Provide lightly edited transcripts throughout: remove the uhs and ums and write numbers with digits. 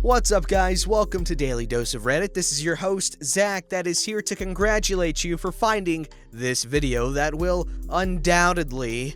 What's up, guys? Welcome to Daily Dose of Reddit. This is your host, Zach, that is here to congratulate you for finding this video that will undoubtedly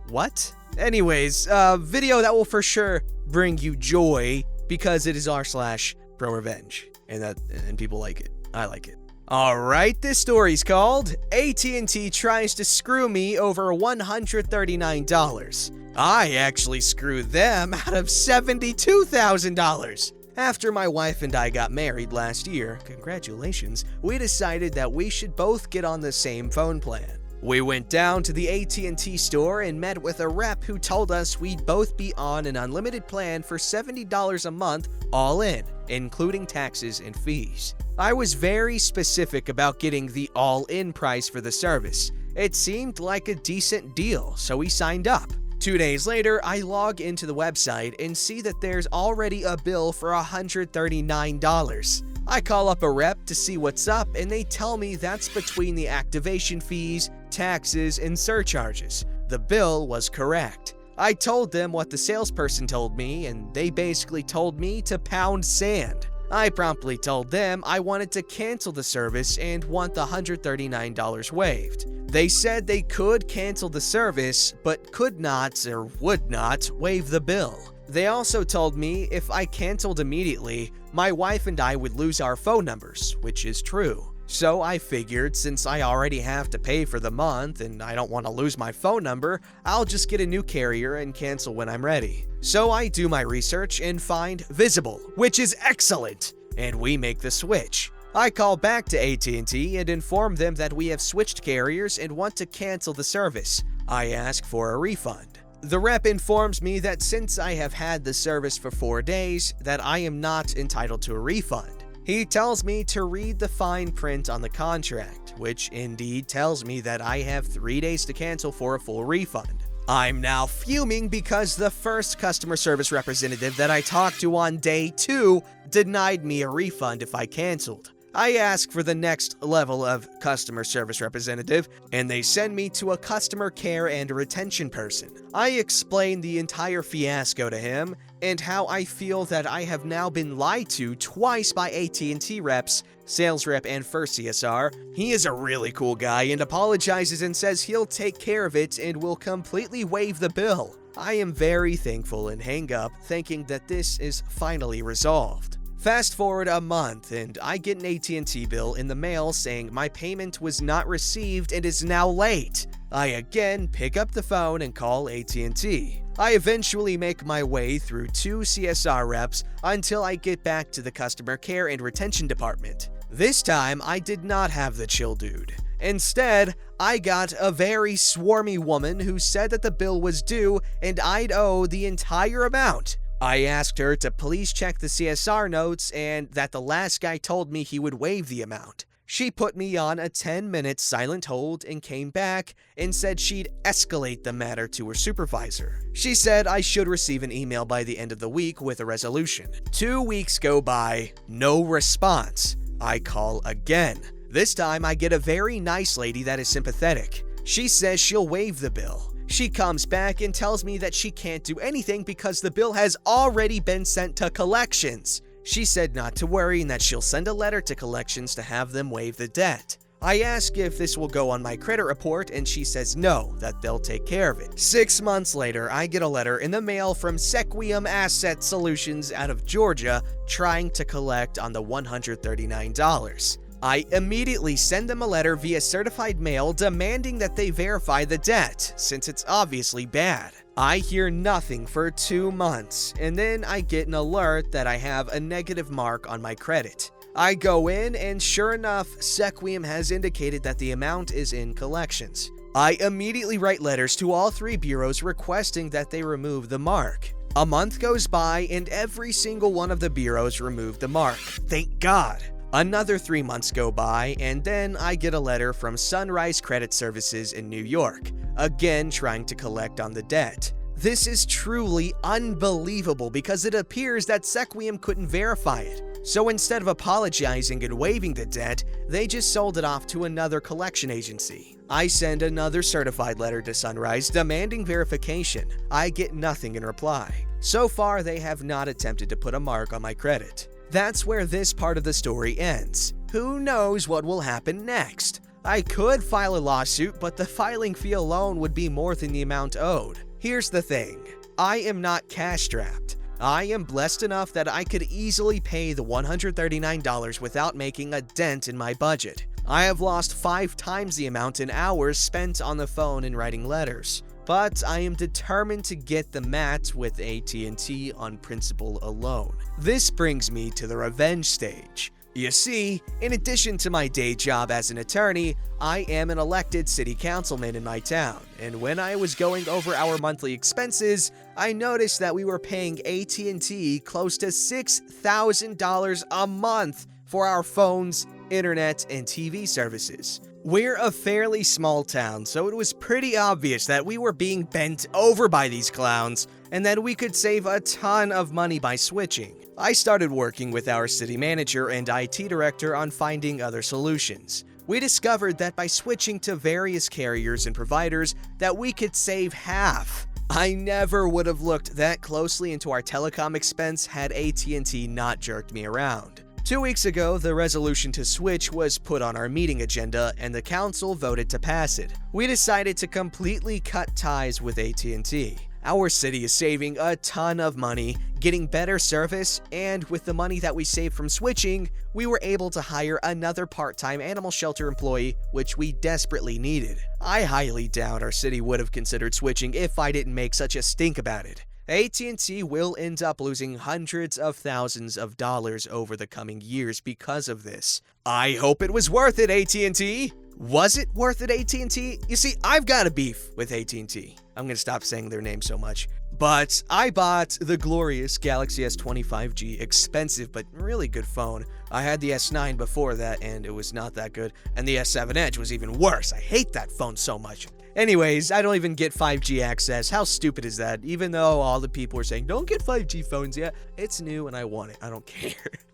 what? Anyways, video that will for sure bring you joy because it is r/ProRevenge, and people like it. I like it. Alright, this story's called AT&T Tries to Screw Me Over $139. I actually screwed them out of $72,000. After my wife and I got married last year, congratulations, we decided that we should both get on the same phone plan. We went down to the AT&T store and met with a rep who told us we'd both be on an unlimited plan for $70 a month, all in, including taxes and fees. I was very specific about getting the all-in price for the service. It seemed like a decent deal, so we signed up. 2 days later, I log into the website and see that there's already a bill for $139. I call up a rep to see what's up, and they tell me that's between the activation fees, taxes, and surcharges. The bill was correct. I told them what the salesperson told me, and they basically told me to pound sand. I promptly told them I wanted to cancel the service and want the $139 waived. They said they could cancel the service, but could not or would not waive the bill. They also told me if I canceled immediately, my wife and I would lose our phone numbers, which is true. So I figured since I already have to pay for the month and I don't want to lose my phone number, I'll just get a new carrier and cancel when I'm ready. So I do my research and find Visible, which is excellent, and we make the switch. I call back to AT&T and inform them that we have switched carriers and want to cancel the service. I ask for a refund. The rep informs me that since I have had the service for 4 days, that I am not entitled to a refund. He tells me to read the fine print on the contract, which indeed tells me that I have 3 days to cancel for a full refund. I'm now fuming because the first customer service representative that I talked to on day 2 denied me a refund if I canceled. I ask for the next level of customer service representative, and they send me to a customer care and retention person. I explain the entire fiasco to him and how I feel that I have now been lied to twice by AT&T reps, sales rep, and first CSR. He is a really cool guy and apologizes and says he'll take care of it and will completely waive the bill. I am very thankful and hang up, thinking that this is finally resolved. Fast forward a month and I get an AT&T bill in the mail saying my payment was not received and is now late. I again pick up the phone and call AT&T. I eventually make my way through 2 CSR reps until I get back to the customer care and retention department. This time I did not have the chill dude. Instead, I got a very swarmy woman who said that the bill was due and I'd owe the entire amount. I asked her to please check the CSR notes and that the last guy told me he would waive the amount. She put me on a 10-minute silent hold and came back and said she'd escalate the matter to her supervisor. She said I should receive an email by the end of the week with a resolution. 2 weeks go by, no response. I call again. This time I get a very nice lady that is sympathetic. She says she'll waive the bill. She comes back and tells me that she can't do anything because the bill has already been sent to collections. She said not to worry and that she'll send a letter to collections to have them waive the debt. I ask if this will go on my credit report and she says no, that they'll take care of it. 6 months later, I get a letter in the mail from Sequium Asset Solutions out of Georgia trying to collect on the $139. I immediately send them a letter via certified mail demanding that they verify the debt, since it's obviously bad. I hear nothing for 2 months, and then I get an alert that I have a negative mark on my credit. I go in, and sure enough, Sequium has indicated that the amount is in collections. I immediately write letters to all 3 bureaus requesting that they remove the mark. A month goes by, and every single one of the bureaus removed the mark. Thank God. Another 3 months go by, and then I get a letter from Sunrise Credit Services in New York, again trying to collect on the debt. This is truly unbelievable because it appears that Sequium couldn't verify it. So instead of apologizing and waiving the debt, they just sold it off to another collection agency. I send another certified letter to Sunrise demanding verification. I get nothing in reply. So far, they have not attempted to put a mark on my credit. That's where this part of the story ends. Who knows what will happen next? I could file a lawsuit, but the filing fee alone would be more than the amount owed. Here's the thing. I am not cash-strapped. I am blessed enough that I could easily pay the $139 without making a dent in my budget. I have lost 5 times the amount in hours spent on the phone and writing letters. But I am determined to get the mat with AT&T on principle alone. This brings me to the revenge stage. You see, in addition to my day job as an attorney, I am an elected city councilman in my town, and when I was going over our monthly expenses, I noticed that we were paying AT&T close to $6,000 a month for our phones, internet, and TV services. We're a fairly small town, so it was pretty obvious that we were being bent over by these clowns, and that we could save a ton of money by switching. I started working with our city manager and IT director on finding other solutions. We discovered that by switching to various carriers and providers that we could save half. I never would have looked that closely into our telecom expense had AT&T not jerked me around. 2 weeks ago, the resolution to switch was put on our meeting agenda and the council voted to pass it. We decided to completely cut ties with AT&T. Our city is saving a ton of money, getting better service, and with the money that we saved from switching, we were able to hire another part-time animal shelter employee, which we desperately needed. I highly doubt our city would have considered switching if I didn't make such a stink about it. AT&T will end up losing hundreds of thousands of dollars over the coming years because of this. I hope it was worth it, AT&T! Was it worth it, AT&T? You see, I've got a beef with AT&T. I'm gonna stop saying their name so much. But I bought the glorious Galaxy S20 5G, expensive but really good phone. I had the S9 before that and it was not that good, and the S7 Edge was even worse. I hate that phone so much. Anyways, I don't even get 5G access. How stupid is that? Even though all the people are saying, don't get 5G phones yet. It's new and I want it. I don't care.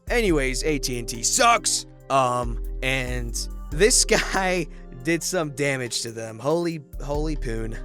Anyways, AT&T sucks. And this guy did some damage to them. Holy poon.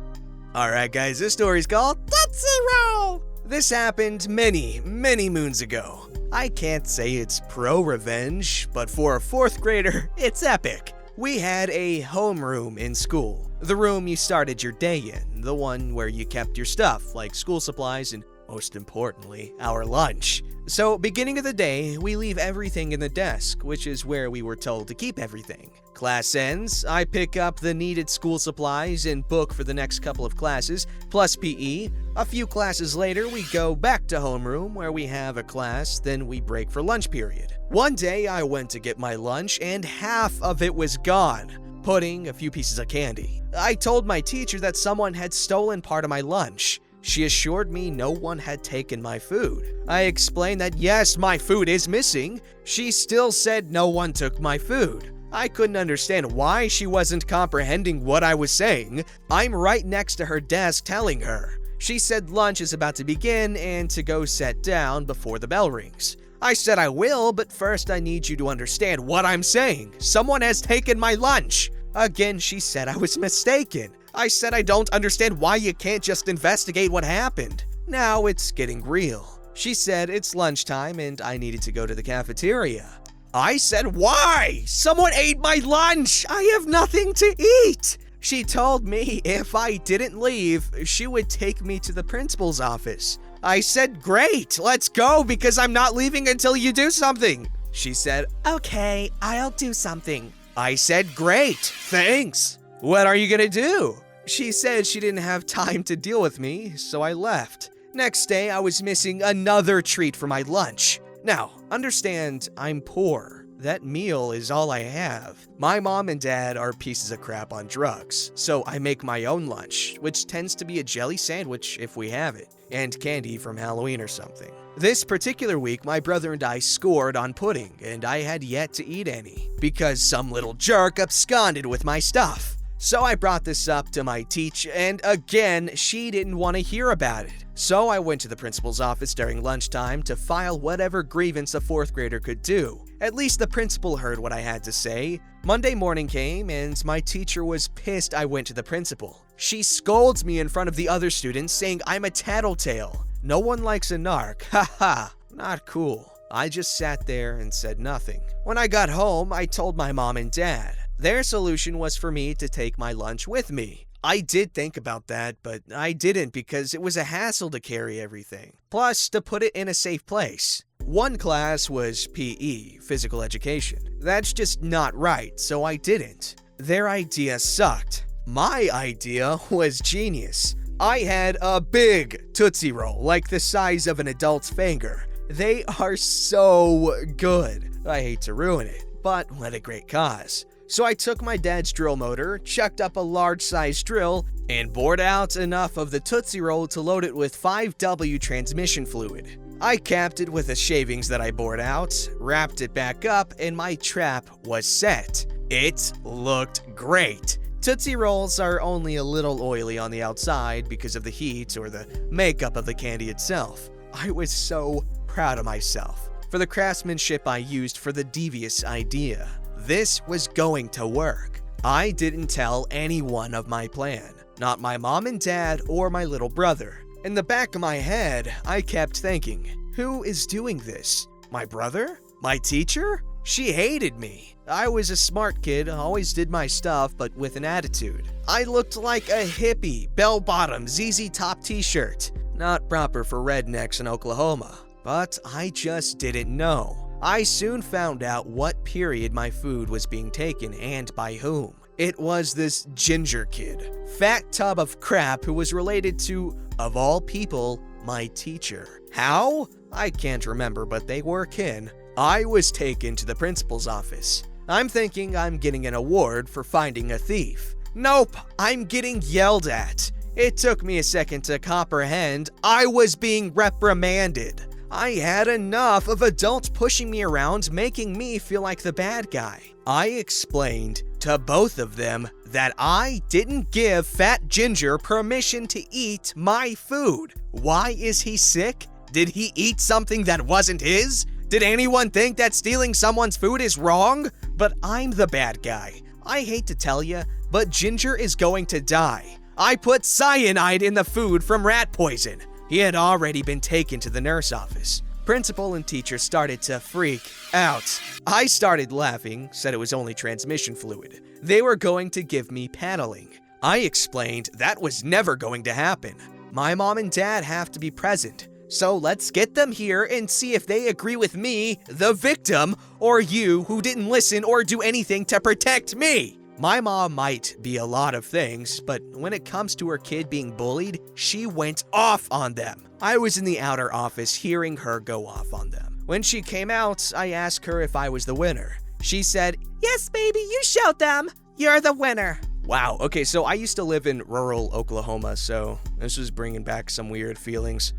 Alright guys, this story's called Tootsie Roll! This happened many moons ago. I can't say it's pro-revenge, but for a 4th grader, it's epic. We had a homeroom in school. The room you started your day in, the one where you kept your stuff, like school supplies and, most importantly, our lunch. So, beginning of the day, we leave everything in the desk, which is where we were told to keep everything. Class ends, I pick up the needed school supplies and book for the next couple of classes, plus PE. A few classes later, we go back to homeroom where we have a class, then we break for lunch period. One day, I went to get my lunch and half of it was gone. Pudding, a few pieces of candy. I told my teacher that someone had stolen part of my lunch. She assured me no one had taken my food. I explained that yes, my food is missing. She still said no one took my food. I couldn't understand why she wasn't comprehending what I was saying. I'm right next to her desk telling her. She said lunch is about to begin and to go sit down before the bell rings. I said I will, but first I need you to understand what I'm saying. Someone has taken my lunch. Again, she said I was mistaken. I said I don't understand why you can't just investigate what happened. Now it's getting real. She said it's lunchtime and I needed to go to the cafeteria. I said, why? Someone ate my lunch! I have nothing to eat! She told me if I didn't leave, she would take me to the principal's office. I said, great, let's go because I'm not leaving until you do something. She said, okay, I'll do something. I said, great, thanks. What are you gonna do? She said she didn't have time to deal with me, so I left. Next day, I was missing another treat for my lunch. Now, understand, I'm poor. That meal is all I have. My mom and dad are pieces of crap on drugs, so I make my own lunch, which tends to be a jelly sandwich if we have it, and candy from Halloween or something. This particular week, my brother and I scored on pudding, and I had yet to eat any, because some little jerk absconded with my stuff. So I brought this up to my teacher, and again, she didn't want to hear about it. So I went to the principal's office during lunchtime to file whatever grievance a 4th grader could do. At least the principal heard what I had to say. Monday morning came, and my teacher was pissed I went to the principal. She scolds me in front of the other students, saying I'm a tattletale. No one likes a narc. Haha, not cool. I just sat there and said nothing. When I got home, I told my mom and dad. Their solution was for me to take my lunch with me. I did think about that, but I didn't because it was a hassle to carry everything. Plus, to put it in a safe place. One class was PE, physical education. That's just not right, so I didn't. Their idea sucked. My idea was genius. I had a big Tootsie Roll, like the size of an adult's finger. They are so good. I hate to ruin it, but what a great cause. So I took my dad's drill motor, chucked up a large-sized drill, and bored out enough of the Tootsie Roll to load it with 5W transmission fluid. I capped it with the shavings that I bored out, wrapped it back up, and my trap was set. It looked great. Tootsie Rolls are only a little oily on the outside because of the heat or the makeup of the candy itself. I was so proud of myself for the craftsmanship I used for the devious idea. This was going to work. I didn't tell anyone of my plan, not my mom and dad or my little brother. In the back of my head, I kept thinking, who is doing this? My brother? My teacher? She hated me. I was a smart kid, always did my stuff, but with an attitude. I looked like a hippie, bell-bottom, ZZ Top t-shirt. Not proper for rednecks in Oklahoma. But I just didn't know. I soon found out what period my food was being taken and by whom. It was this ginger kid, fat tub of crap who was related to, of all people, my teacher. How? I can't remember, but they were kin. I was taken to the principal's office. I'm thinking I'm getting an award for finding a thief. Nope, I'm getting yelled at. It took me a second to comprehend I was being reprimanded. I had enough of adults pushing me around, making me feel like the bad guy. I explained to both of them that I didn't give Fat Ginger permission to eat my food. Why is he sick? Did he eat something that wasn't his? Did anyone think that stealing someone's food is wrong? But I'm the bad guy. I hate to tell you, but Ginger is going to die. I put cyanide in the food from rat poison. He had already been taken to the nurse office. Principal and teacher started to freak out. I started laughing, said it was only transmission fluid. They were going to give me paddling. I explained that was never going to happen. My mom and dad have to be present, so let's get them here and see if they agree with me, the victim, or you who didn't listen or do anything to protect me. My mom might be a lot of things, but when it comes to her kid being bullied, she went off on them. I was in the outer office hearing her go off on them. When she came out, I asked her if I was the winner. She said, "Yes, baby, you showed them. You're the winner." Wow, okay, so I used to live in rural Oklahoma, so this was bringing back some weird feelings.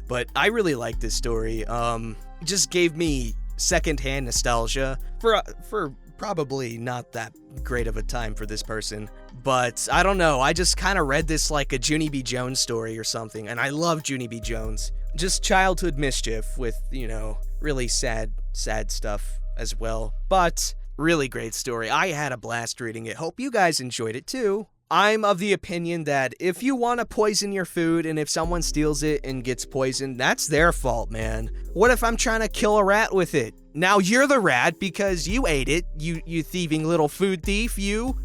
But I really like this story. It just gave me secondhand nostalgia for probably not that great of a time for this person. But I don't know, I just kind of read this like a Junie B. Jones story or something, and I love Junie B. Jones. Just childhood mischief with, really sad stuff as well. But really great story. I had a blast reading it. Hope you guys enjoyed it too. I'm of the opinion that if you want to poison your food and if someone steals it and gets poisoned, that's their fault, man. What if I'm trying to kill a rat with it? Now you're the rat because you ate it, you thieving little food thief, you.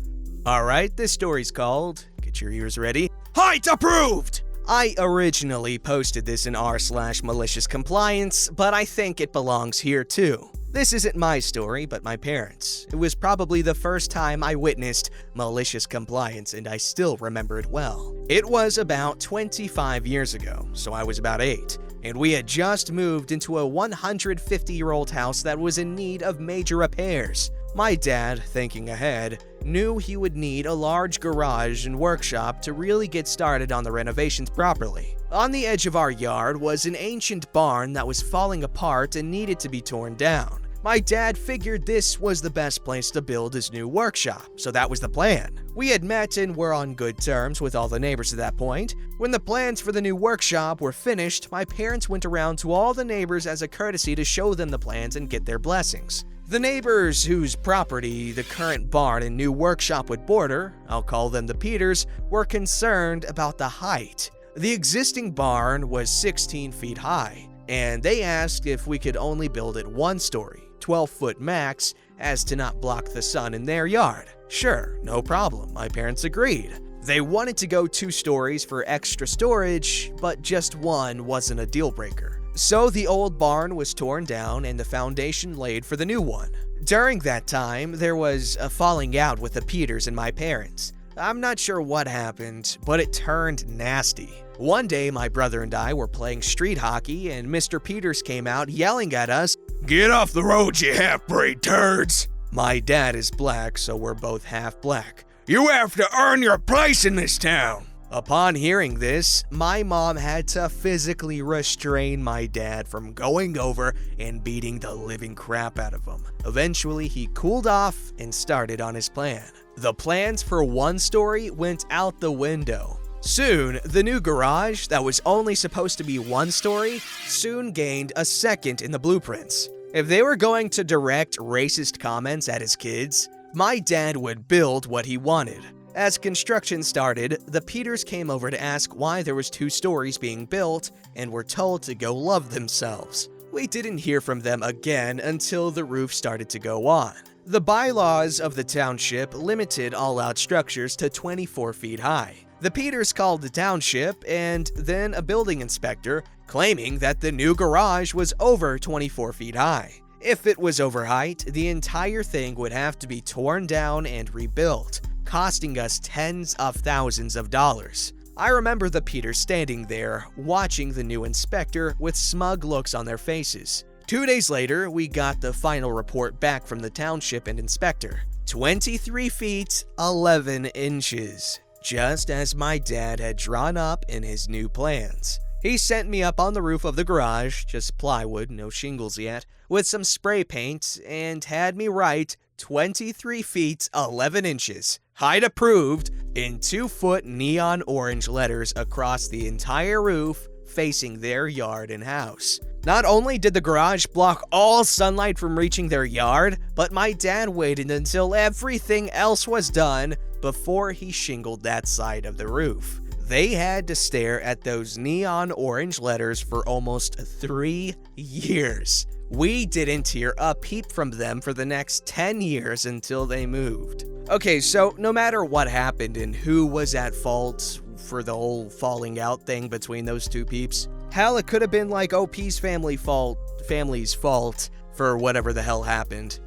Alright, this story's called, get your ears ready, Height Approved! I originally posted this in r/malicious compliance, but I think it belongs here too. This isn't my story, but my parents'. It was probably the first time I witnessed malicious compliance, and I still remember it well. It was about 25 years ago, so I was about 8, and we had just moved into a 150-year-old house that was in need of major repairs. My dad, thinking ahead, knew he would need a large garage and workshop to really get started on the renovations properly. On the edge of our yard was an ancient barn that was falling apart and needed to be torn down. My dad figured this was the best place to build his new workshop, so that was the plan. We had met and were on good terms with all the neighbors at that point. When the plans for the new workshop were finished, my parents went around to all the neighbors as a courtesy to show them the plans and get their blessings. The neighbors whose property the current barn and new workshop would border, I'll call them the Peters, were concerned about the height. The existing barn was 16 feet high, and they asked if we could only build it one story, 12-foot max, as to not block the sun in their yard. Sure, no problem, my parents agreed. They wanted to go 2 stories for extra storage, but just one wasn't a deal breaker. So the old barn was torn down and the foundation laid for the new one. During that time, there was a falling out with the Peters and my parents. I'm not sure what happened, but it turned nasty. One day, my brother and I were playing street hockey, and Mr. Peters came out yelling at us, "Get off the road, you half-breed turds!" My dad is black, so we're both half black. "You have to earn your place in this town!" Upon hearing this, my mom had to physically restrain my dad from going over and beating the living crap out of him. Eventually, he cooled off and started on his plan. The plans for one story went out the window. Soon, the new garage that was only supposed to be one story soon gained a second in the blueprints. If they were going to direct racist comments at his kids, my dad would build what he wanted. As construction started, the Peters came over to ask why there was 2 stories being built and were told to go love themselves. We didn't hear from them again until the roof started to go on. The bylaws of the township limited all-out structures to 24 feet high. The Peters called the township and then a building inspector, claiming that the new garage was over 24 feet high. If it was over height, the entire thing would have to be torn down and rebuilt, costing us tens of thousands of dollars. I remember the Peters standing there, watching the new inspector with smug looks on their faces. 2 days later, we got the final report back from the township and inspector. 23 feet, 11 inches. Just as my dad had drawn up in his new plans. He sent me up on the roof of the garage, just plywood, no shingles yet, with some spray paint, and had me write 23 feet, 11 inches. Height approved in 2-foot neon orange letters across the entire roof, facing their yard and house. Not only did the garage block all sunlight from reaching their yard, but my dad waited until everything else was done before he shingled that side of the roof. They had to stare at those neon orange letters for almost 3 years. We didn't hear a peep from them for the next 10 years until they moved. Okay, so no matter what happened and who was at fault for the whole falling out thing between those 2 peeps, hell, it could have been like OP's family's fault for whatever the hell happened.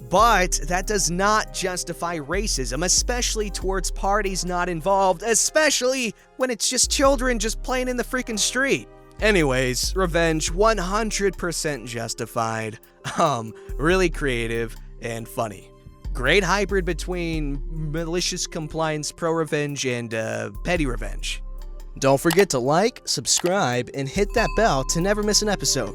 But that does not justify racism, especially towards parties not involved, especially when it's just children just playing in the freaking street. Anyways, Revenge 100% justified, really creative and funny. Great hybrid between malicious compliance ProRevenge and petty revenge. Don't forget to like, subscribe, and hit that bell to never miss an episode.